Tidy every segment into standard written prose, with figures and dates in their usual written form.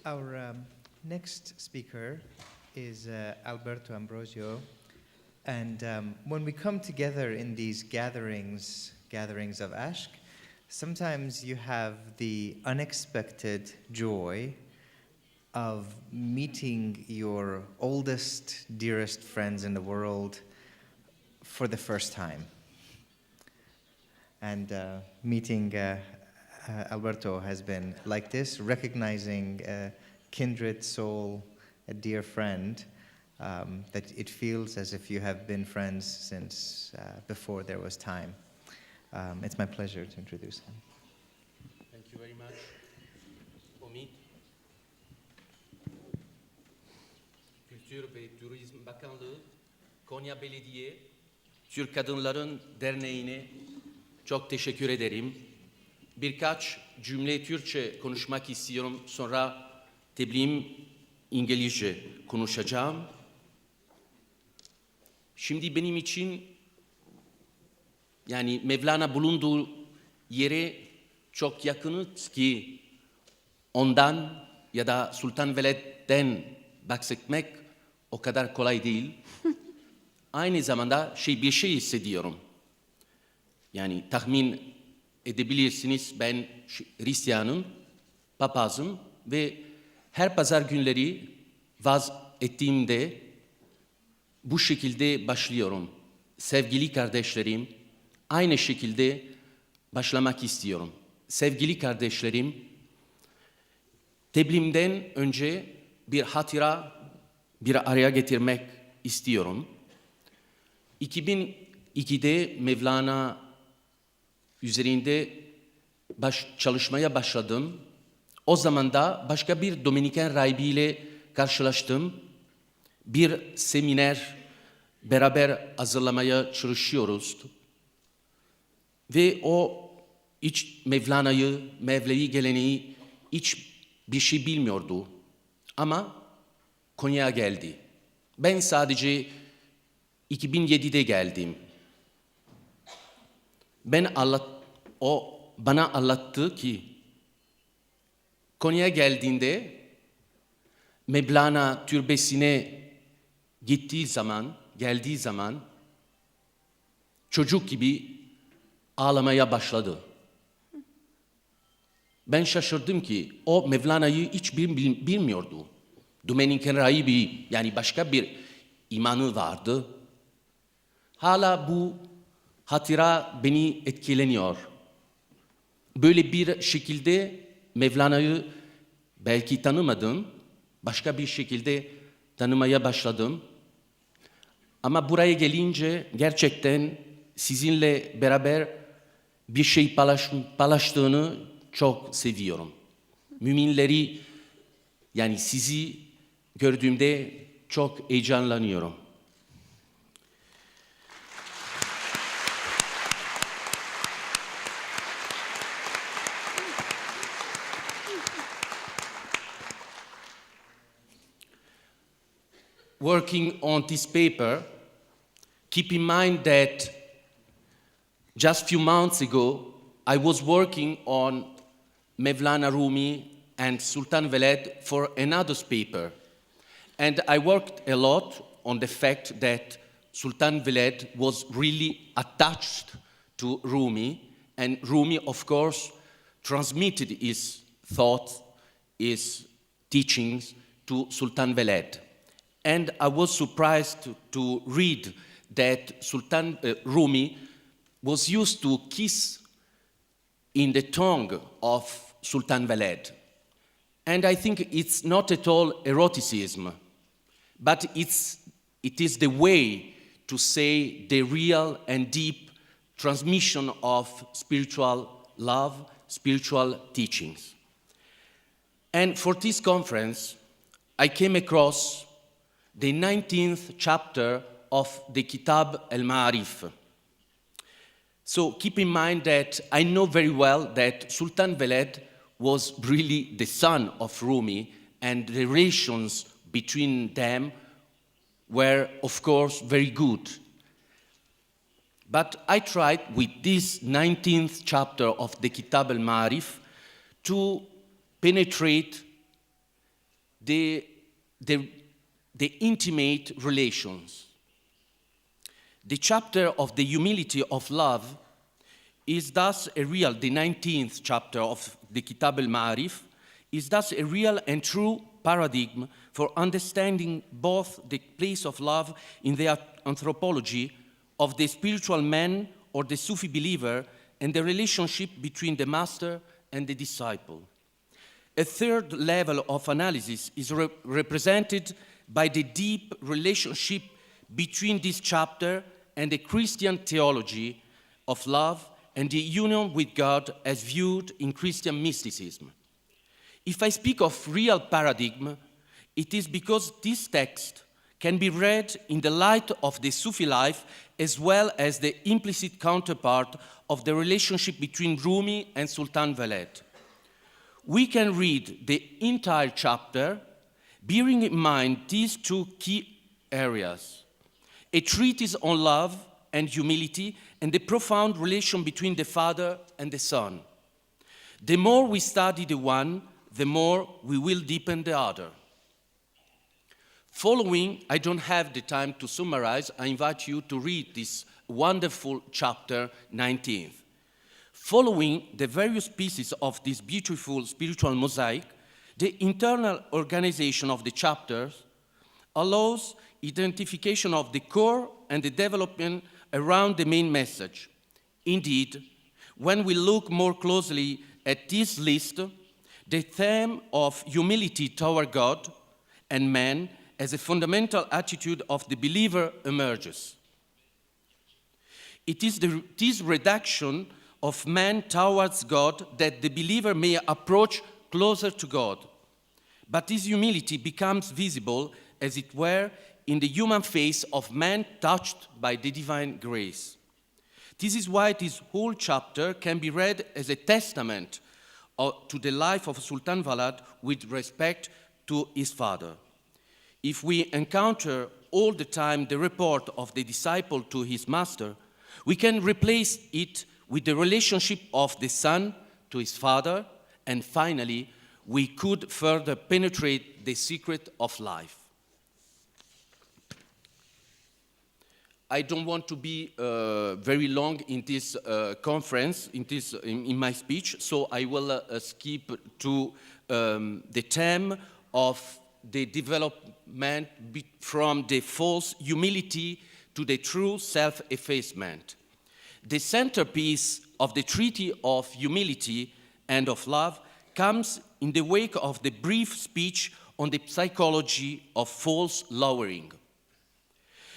Our next speaker is Alberto Ambrosio, and when we come together in these gatherings of Aşk, sometimes you have the unexpected joy of meeting your oldest, dearest friends in the world for the first time. And meeting Alberto has been like this, recognizing a kindred soul, a dear friend, that it feels as if you have been friends since before there was time. It's my pleasure to introduce him. Thank you very much, Omid. Kültür ve Turizm Bakanlığı, Konya Belediye, Türk Kadınların Derneği'ne çok teşekkür ederim. Birkaç cümle Türkçe konuşmak istiyorum. Sonra tebliğim İngilizce konuşacağım. Şimdi benim için yani Mevlana bulunduğu yere çok yakınız ki ondan ya da Sultan Veled'den bahsetmek o kadar kolay değil. Aynı zamanda bir şey hissediyorum. Yani tahmin edebilirsiniz, ben Hristiyanım, papazım ve her pazar günleri vaaz ettiğimde bu şekilde başlıyorum. Sevgili kardeşlerim, aynı şekilde başlamak istiyorum. Sevgili kardeşlerim, tebliğimden önce bir hatıra bir araya getirmek istiyorum. 2002'de Mevlana üzerinde çalışmaya başladım. O zaman da başka bir Dominikan rahibiyle karşılaştım. Bir seminer beraber hazırlamaya çalışıyoruz. Ve o hiç Mevlana'yı, Mevlevi geleneği hiç bir şey bilmiyordu. Ama Konya'ya geldi. Ben sadece 2007'de geldim. O bana anlattı ki Konya'ya geldiğinde Mevlana türbesine geldiği zaman çocuk gibi ağlamaya başladı. Ben şaşırdım ki o Mevlana'yı hiç bilmiyordu. Dominikan rahibi, yani başka bir imanı vardı. Hala bu hatıra beni etkileniyor. Böyle bir şekilde Mevlana'yı belki tanımadım, başka bir şekilde tanımaya başladım. Ama buraya gelince gerçekten sizinle beraber bir şey paylaştığını çok seviyorum. Müminleri, yani sizi gördüğümde çok heyecanlanıyorum. Working on this paper, keep in mind that just a few months ago, I was working on Mevlana Rumi and Sultan Veled for another paper. And I worked a lot on the fact that Sultan Veled was really attached to Rumi, and Rumi, of course, transmitted his thoughts, his teachings to Sultan Veled. And I was surprised to read that Sultan Rumi was used to kiss in the tongue of Sultan Veled. And I think it's not at all eroticism, but it is the way to say the real and deep transmission of spiritual love, spiritual teachings. And for this conference, I came across the 19th chapter of the Kitab al-Ma'arif. So keep in mind that I know very well that Sultan Veled was really the son of Rumi, and the relations between them were, of course, very good. But I tried with this 19th chapter of the Kitab al-Ma'arif to penetrate the intimate relations. The chapter of the humility of love is thus a real, the 19th chapter of the Kitab al-Ma'arif, is thus a real and true paradigm for understanding both the place of love in the anthropology of the spiritual man or the Sufi believer and the relationship between the master and the disciple. A third level of analysis is represented by the deep relationship between this chapter and the Christian theology of love and the union with God as viewed in Christian mysticism. If I speak of real paradigm, it is because this text can be read in the light of the Sufi life as well as the implicit counterpart of the relationship between Rumi and Sultan Veled. We can read the entire chapter bearing in mind these two key areas: a treatise on love and humility and the profound relation between the father and the son. The more we study the one, the more we will deepen the other. Following, I don't have the time to summarize, I invite you to read this wonderful chapter 19. Following the various pieces of this beautiful spiritual mosaic, the internal organization of the chapters allows identification of the core and the development around the main message. Indeed, when we look more closely at this list, the theme of humility toward God and man as a fundamental attitude of the believer emerges. It is this reduction of man towards God that the believer may approach closer to God. But this humility becomes visible, as it were, in the human face of man touched by the divine grace. This is why this whole chapter can be read as a testament to the life of Sultan Veled with respect to his father. If we encounter all the time the report of the disciple to his master, we can replace it with the relationship of the son to his father, and finally, we could further penetrate the secret of life. I don't want to be very long in this conference, in my speech, so I will skip to the theme of the development from the false humility to the true self-effacement. The centerpiece of the Treaty of Humility and of Love comes in the wake of the brief speech on the psychology of false lowering.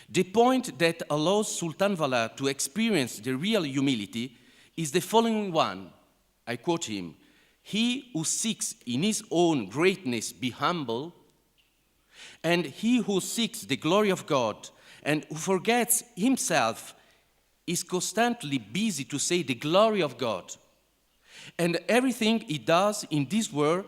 The point that allows Sultan Veled to experience the real humility is the following one. I quote him: "He who seeks in his own greatness be humble, and he who seeks the glory of God and who forgets himself is constantly busy to say the glory of God. And everything he does in this world,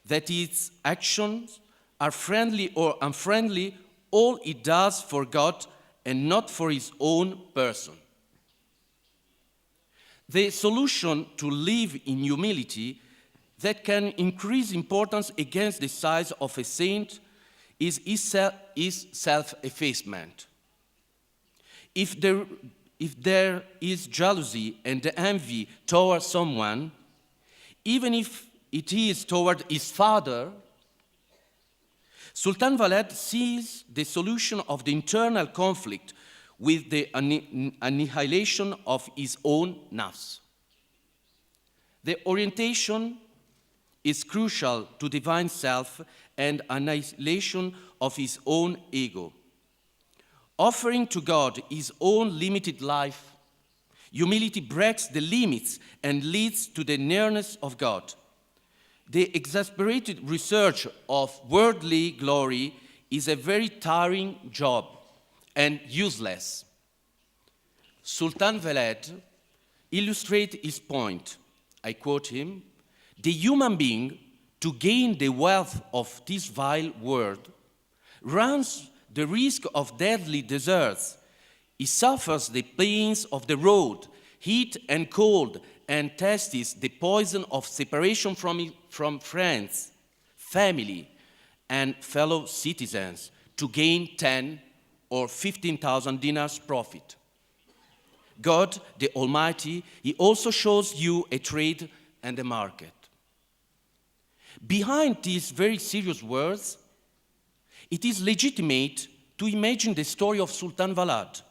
that its actions are friendly or unfriendly, all he does for God and not for his own person." The solution to live in humility that can increase importance against the size of a saint is self-effacement. If there is jealousy and envy toward someone, even if it is toward his father, Sultan Veled sees the solution of the internal conflict with the annihilation of his own nafs. The orientation is crucial to divine self and annihilation of his own ego. Offering to God his own limited life, humility breaks the limits and leads to the nearness of God. The exasperated research of worldly glory is a very tiring job and useless. Sultan Veled illustrates his point. I quote him: "The human being, to gain the wealth of this vile world, runs the risk of deadly deserts. He suffers the pains of the road, heat and cold, and tastes the poison of separation from friends, family, and fellow citizens to gain 10 or 15,000 dinars profit. God, the Almighty, He also shows you a trade and a market. Behind these very serious words, it is legitimate to imagine the story of Sultan Veled,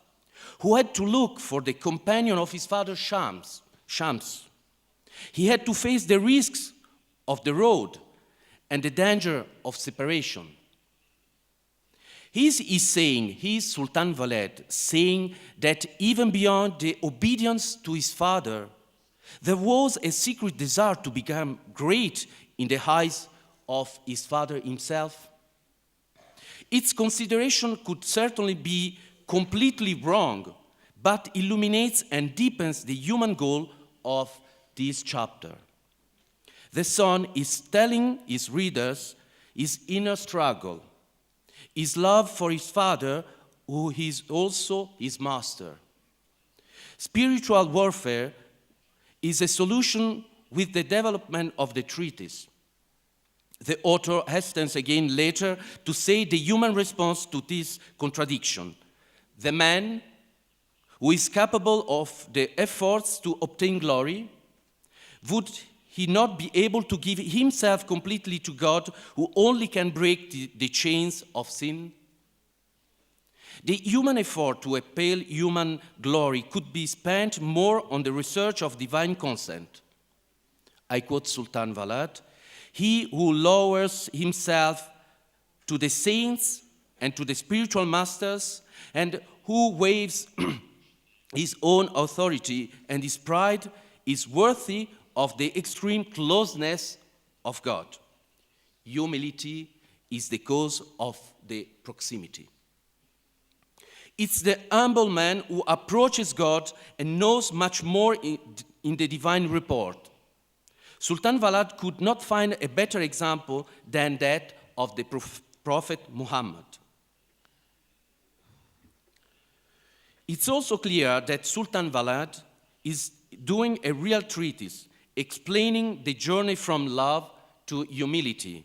who had to look for the companion of his father Shams. He had to face the risks of the road and the danger of separation. He is Sultan Veled, saying that even beyond the obedience to his father, there was a secret desire to become great in the eyes of his father himself. Its consideration could certainly be completely wrong, but illuminates and deepens the human goal of this chapter. The son is telling his readers his inner struggle, his love for his father, who is also his master. Spiritual warfare is a solution with the development of the treatise. The author hastens again later to say the human response to this contradiction. The man who is capable of the efforts to obtain glory, would he not be able to give himself completely to God, who only can break the chains of sin? The human effort to appeal human glory could be spent more on the research of divine consent. I quote Sultan Veled, "He who lowers himself to the saints and to the spiritual masters, and who waives his own authority and his pride, is worthy of the extreme closeness of God. Humility is the cause of the proximity." It's the humble man who approaches God and knows much more in the divine report. Sultan Veled could not find a better example than that of the Prophet Muhammad. It's also clear that Sultan Veled is doing a real treatise, explaining the journey from love to humility,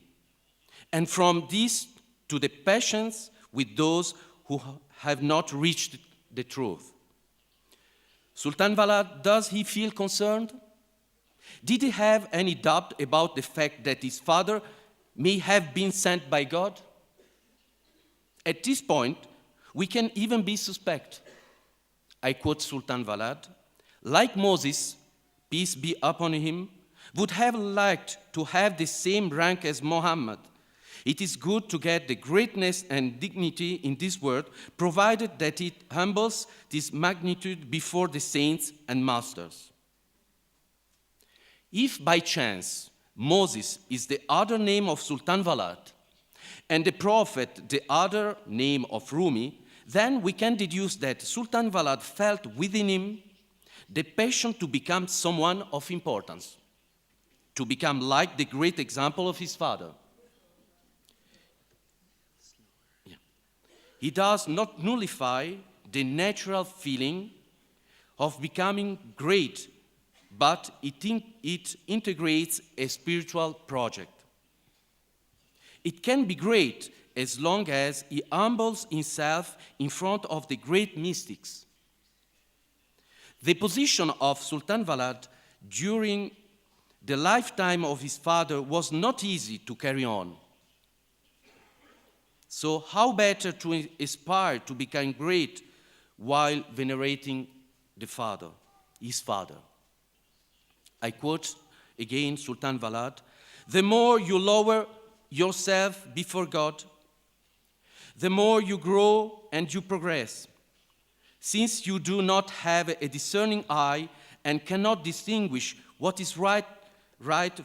and from this to the patience with those who have not reached the truth. Sultan Veled, does he feel concerned? Did he have any doubt about the fact that his father may have been sent by God? At this point, we can even be suspect. I quote Sultan Veled, "Like Moses, peace be upon him, would have liked to have the same rank as Muhammad. It is good to get the greatness and dignity in this world, provided that it humbles this magnitude before the saints and masters." If by chance Moses is the other name of Sultan Veled, and the prophet the other name of Rumi, then we can deduce that Sultan Veled felt within him the passion to become someone of importance, to become like the great example of his father. He does not nullify the natural feeling of becoming great, but it integrates a spiritual project. It can be great as long as he humbles himself in front of the great mystics. The position of Sultan Veled during the lifetime of his father was not easy to carry on. So how better to aspire to become great while venerating his father? I quote again Sultan Veled, "The more you lower yourself before God, the more you grow and you progress. Since you do not have a discerning eye and cannot distinguish what is right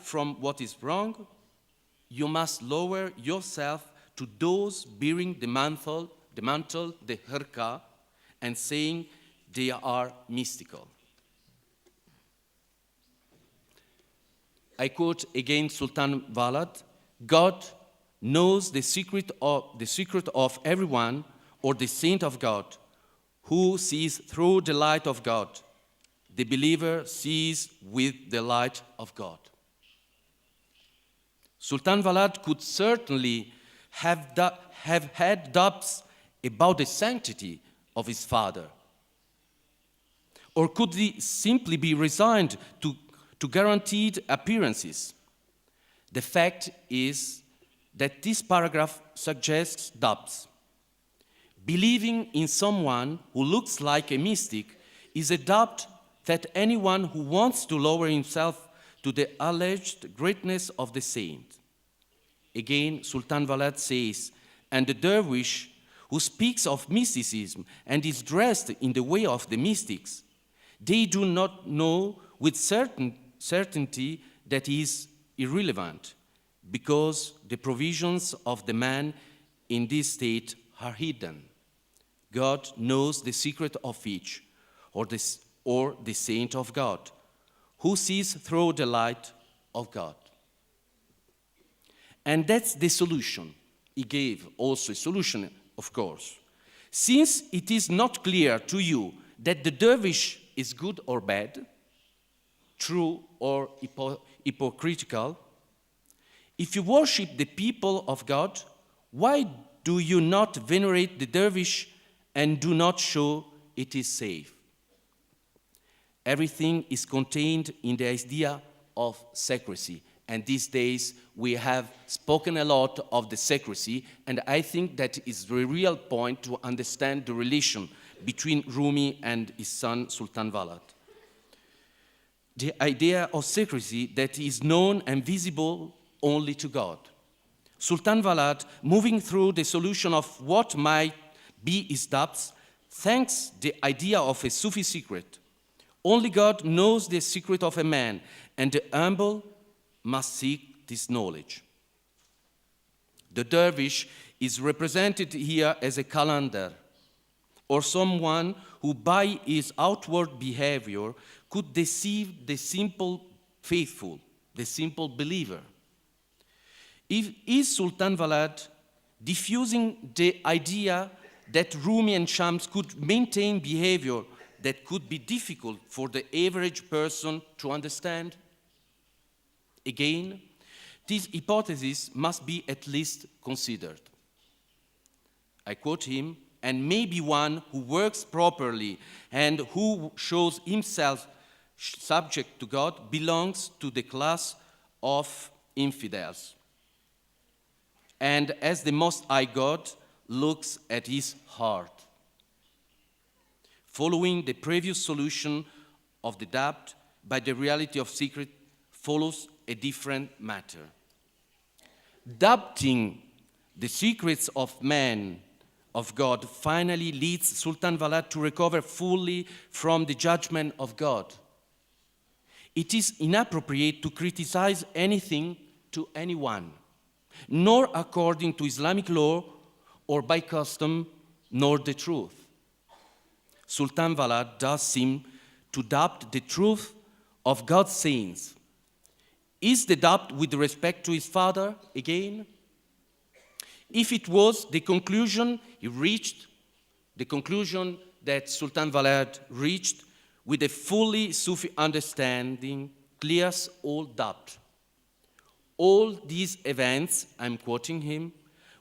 from what is wrong, you must lower yourself to those bearing the mantle, the hırka, and saying they are mystical." I quote again Sultan Veled, "God knows the secret of everyone, or the saint of God, who sees through the light of God. The believer sees with the light of God." Sultan Veled could certainly have had doubts about the sanctity of his father? Or could he simply be resigned to guaranteed appearances? The fact is that this paragraph suggests doubts. Believing in someone who looks like a mystic is a doubt that anyone who wants to lower himself to the alleged greatness of the saint. Again, Sultan Veled says, and the dervish who speaks of mysticism and is dressed in the way of the mystics, they do not know with certainty that he is irrelevant, because the provisions of the man in this state are hidden. God knows the secret of each, or the saint of God, who sees through the light of God. And that's the solution. He gave also a solution, of course. Since it is not clear to you that the dervish is good or bad, true or hypocritical, if you worship the people of God, why do you not venerate the dervish and do not show it is safe? Everything is contained in the idea of secrecy. And these days we have spoken a lot of the secrecy, and I think that is the real point to understand the relation between Rumi and his son Sultan Veled. The idea of secrecy that is known and visible only to God. Sultan Veled, moving through the solution of what might be his doubts, thanks the idea of a Sufi secret. Only God knows the secret of a man, and the humble must seek this knowledge. The dervish is represented here as a calendar, or someone who by his outward behavior could deceive the simple faithful, the simple believer. Is Sultan Veled diffusing the idea that Rumi and Shams could maintain behavior that could be difficult for the average person to understand? Again, this hypothesis must be at least considered. I quote him, and maybe one who works properly and who shows himself subject to God belongs to the class of infidels. And as the Most High God looks at his heart. Following the previous solution of the doubt by the reality of secret follows a different matter. Doubting the secrets of man, of God, finally leads Sultan Veled to recover fully from the judgment of God. It is inappropriate to criticize anything to anyone, nor according to Islamic law or by custom, nor the truth. Sultan Veled does seem to doubt the truth of God's sayings. Is the doubt with respect to his father again? If it was the conclusion he reached, the conclusion that Sultan Veled reached with a fully Sufi understanding clears all doubt. All these events, I'm quoting him,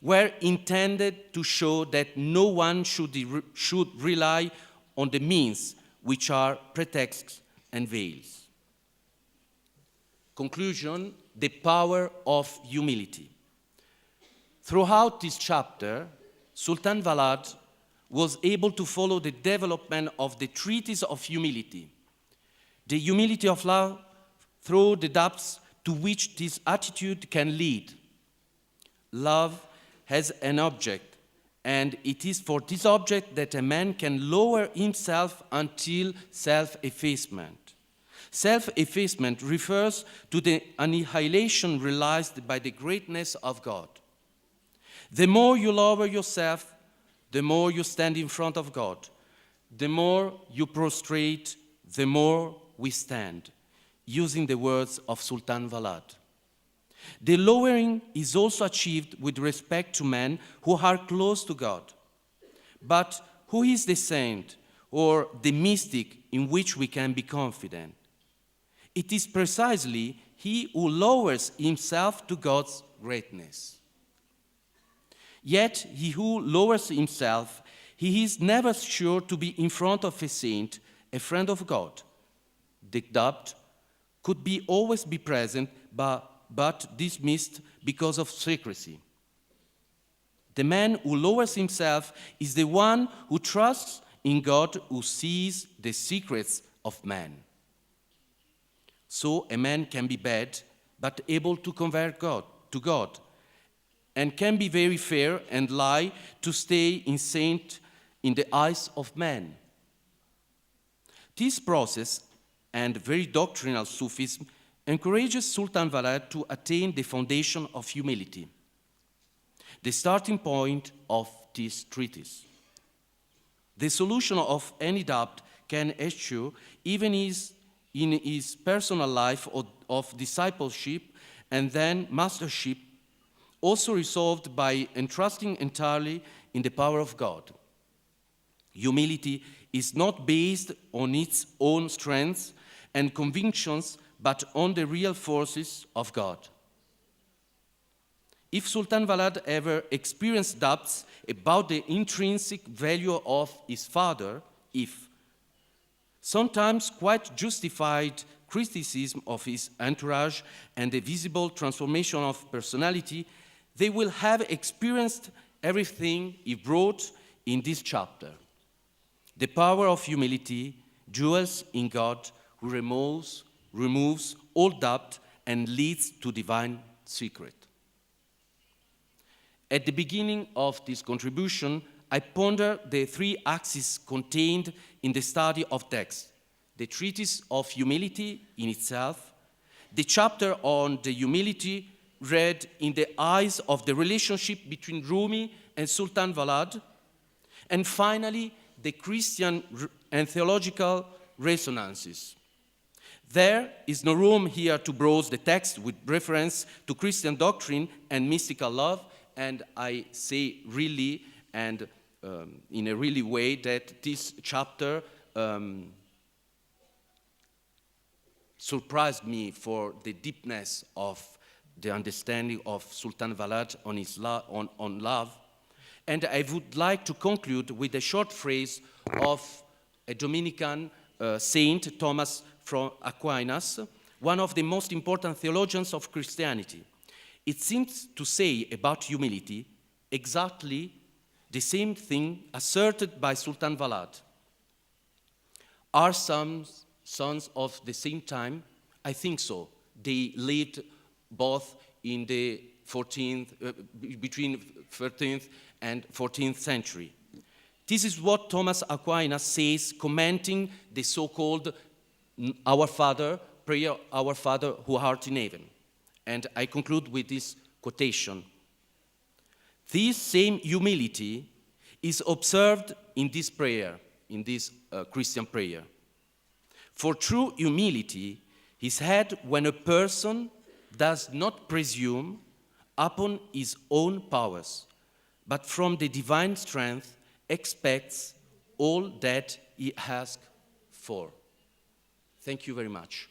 were intended to show that no one should rely on the means which are pretexts and veils. Conclusion, the power of humility. Throughout this chapter, Sultan Veled was able to follow the development of the treatise of humility, the humility of love through the depths to which this attitude can lead. Love has an object, and it is for this object that a man can lower himself until self-effacement. Self-effacement refers to the annihilation realized by the greatness of God. The more you lower yourself, the more you stand in front of God. The more you prostrate, the more we stand, using the words of Sultan Veled. The lowering is also achieved with respect to men who are close to God. But who is the saint or the mystic in which we can be confident? It is precisely he who lowers himself to God's greatness. Yet he who lowers himself, he is never sure to be in front of a saint, a friend of God. The doubt could be always be present, but dismissed because of secrecy. The man who lowers himself is the one who trusts in God, who sees the secrets of man. So a man can be bad, but able to convert to God, and can be very fair and lie to stay in saint in the eyes of man. This process and very doctrinal Sufism encourages Sultan Veled to attain the foundation of humility, the starting point of this treatise. The solution of any doubt can issue even in his personal life of discipleship and then mastership, also resolved by entrusting entirely in the power of God. Humility is not based on its own strengths and convictions, but on the real forces of God. If Sultan Veled ever experienced doubts about the intrinsic value of his father, if sometimes quite justified criticism of his entourage and the visible transformation of personality, they will have experienced everything he brought in this chapter. The power of humility dwells in God, who removes all doubt and leads to divine secret. At the beginning of this contribution, I ponder the three axes contained in the study of text: the treatise of humility in itself, the chapter on the humility read in the eyes of the relationship between Rumi and Sultan Veled, and finally, the Christian and theological resonances. There is no room here to browse the text with reference to Christian doctrine and mystical love, and I say really and in a really way that this chapter surprised me for the deepness of the understanding of Sultan Veled on his on love. And I would like to conclude with a short phrase of a Dominican saint, Thomas from Aquinas, one of the most important theologians of Christianity. It seems to say about humility exactly the same thing asserted by Sultan Veled. Are some sons of the same time? I think so. They lived both in the between 13th and 14th century. This is what Thomas Aquinas says, commenting the so-called Our Father, prayer, Our Father who art in heaven. And I conclude with this quotation. This same humility is observed in this prayer, in this Christian prayer. For true humility is had when a person does not presume upon his own powers, but from the divine strength expects all that he asks for. Thank you very much.